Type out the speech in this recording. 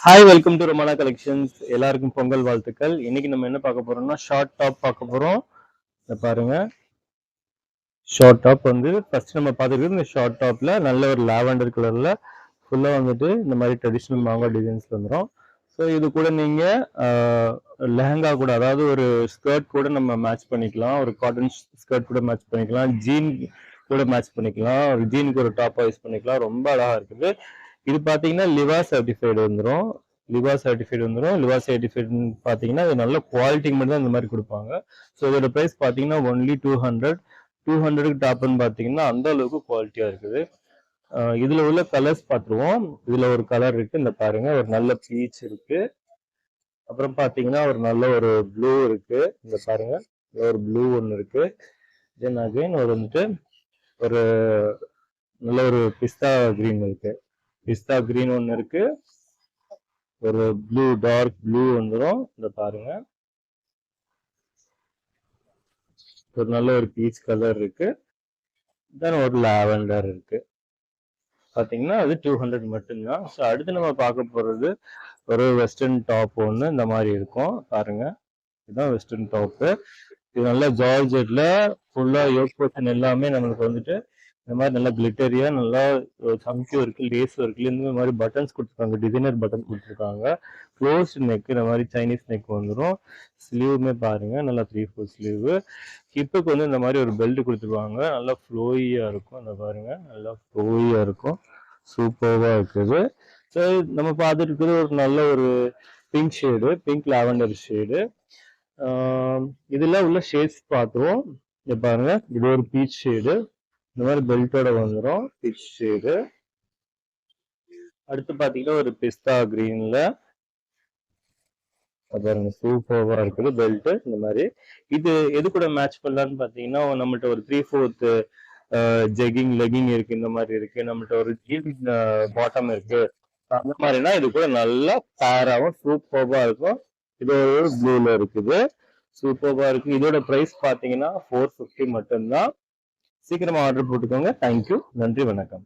Hi, welcome to Romana collections. எல்லாருக்கும் பொங்கல் வாழ்த்துக்கள். இன்னைக்கு நம்ம என்ன பார்க்க போறோம்னா ஷார்ட் டாப் பார்க்க போறோம். இத பாருங்க, ஷார்ட் டாப் வந்து ஃபர்ஸ்ட் நம்ம பார்த்துருக்கிறது இந்த ஷார்ட் டாப்ல நல்ல ஒரு லாவெண்டர் கலர்ல ஃபுல்லா வந்துட்டு இந்த மாதிரி ட்ரெடிஷ்னல் மாங்கா டிசைன்ஸ் வந்துடும். ஸோ இது கூட நீங்க லெஹங்கா கூட, அதாவது ஒரு ஸ்கர்ட் கூட நம்ம மேட்ச் பண்ணிக்கலாம். ஒரு காட்டன் ஸ்கர்ட் கூட மேட்ச் பண்ணிக்கலாம். ஜீன் கூட மேட்ச் பண்ணிக்கலாம். ஒரு ஜீனுக்கு ஒரு டாப் யூஸ் பண்ணிக்கலாம். ரொம்ப அழகா இருக்குது. இது பார்த்தீங்கன்னா லிவா சர்டிஃபைடு வந்துடும். லிவா சர்டிஃபைடுன்னு பார்த்தீங்கன்னா அது நல்ல குவாலிட்டிக்கு மட்டும் தான் இந்த மாதிரி கொடுப்பாங்க. ஸோ இதோட ப்ரைஸ் பார்த்தீங்கன்னா ஒன்லி 200. 200க்கு டாப்னு பார்த்தீங்கன்னா அந்த அளவுக்கு குவாலிட்டியாக இருக்குது. இதுல உள்ள கலர்ஸ் பார்த்துருவோம். இதுல ஒரு கலர் இருக்கு, இந்த பாருங்க, ஒரு நல்ல பீச் இருக்கு. அப்புறம் பார்த்தீங்கன்னா ஒரு நல்ல ஒரு ப்ளூ இருக்கு, இந்த பாருங்க, ஒரு ப்ளூ ஒன்று இருக்கு. தென் அகைன் ஒரு வந்துட்டு ஒரு நல்ல ஒரு பிஸ்தா கிரீன் இருக்கு. பிஸ்தா கிரீன் ஒன்று இருக்கு. ஒரு ப்ளூ, டார்க் ப்ளூ வந்துடும், இந்த பாருங்க. ஒரு நல்ல ஒரு பீச் கலர் இருக்கு. தென் ஒரு லாவெண்டர் இருக்கு. பார்த்தீங்கன்னா அது 200 மட்டும்தான். ஸோ அடுத்து நம்ம பார்க்க போகிறது ஒரு வெஸ்டர்ன் டாப் ஒன்று இந்த மாதிரி இருக்கும், பாருங்க. இதுதான் வெஸ்டர்ன் டாப்பு. இது நல்லா ஜார்ஜெட்ல ஃபுல்லா யோக் போர்ஷன் எல்லாமே நம்மளுக்கு வந்துட்டு இந்த மாதிரி நல்லா கிளிட்டரியா நல்லா சம்கியும் இருக்கு, லேஸும் இருக்கு. இந்த மாதிரி பட்டன்ஸ் கொடுத்துருக்காங்க, டிசைனர் பட்டன் கொடுத்துருக்காங்க. க்ளோஸ் நெக், இந்த மாதிரி சைனீஸ் நெக் வந்துடும். ஸ்லீவுமே பாருங்க, நல்லா 3/4 ஸ்லீவ். ஹிப்புக்கு வந்து இந்த மாதிரி ஒரு பெல்ட் கொடுத்துருவாங்க, நல்லா ஃப்ளோயியா இருக்கும். இந்த பாருங்க, நல்லா ஃப்ளோயியா இருக்கும், சூப்பர்வா இருக்குது. ஸோ நம்ம பார்த்துட்டு இருக்கிறது ஒரு நல்ல ஒரு pink shade, pink lavender shade. இதுல உள்ள ஷேட்ஸ் பார்த்துருவோம். இங்க பாருங்க, இது ஒரு பீச் ஷேடு, இந்த மாதிரி பெல்ட்டோட வந்துடும், பீச் ஷேடு. அடுத்து பாத்தீங்கன்னா ஒரு பிஸ்தா கிரீன்ல பாருங்க, சூப்பர்வா இருக்குது பெல்ட். இந்த மாதிரி இது எது கூட மேட்ச் பண்ணலான்னு பாத்தீங்கன்னா, நம்மள்ட்ட ஒரு 3/4 ஜெகிங் லெகிங் இருக்கு, இந்த மாதிரி இருக்கு. நம்மள்ட்ட ஒரு ஜீன் பாட்டம் இருக்கு, அந்த மாதிரினா இது கூட நல்லா பேராவும் சூப்பர்வா இருக்கும். இது ஒரு ப்ளூல இருக்குது, சூப்பர்வா இருக்கு. இதோட பிரைஸ் பாத்தீங்கன்னா 450 மட்டும்தான். சீக்கிரமா ஆர்டர் போட்டுக்கோங்க. தேங்க்யூ, நன்றி, வணக்கம்.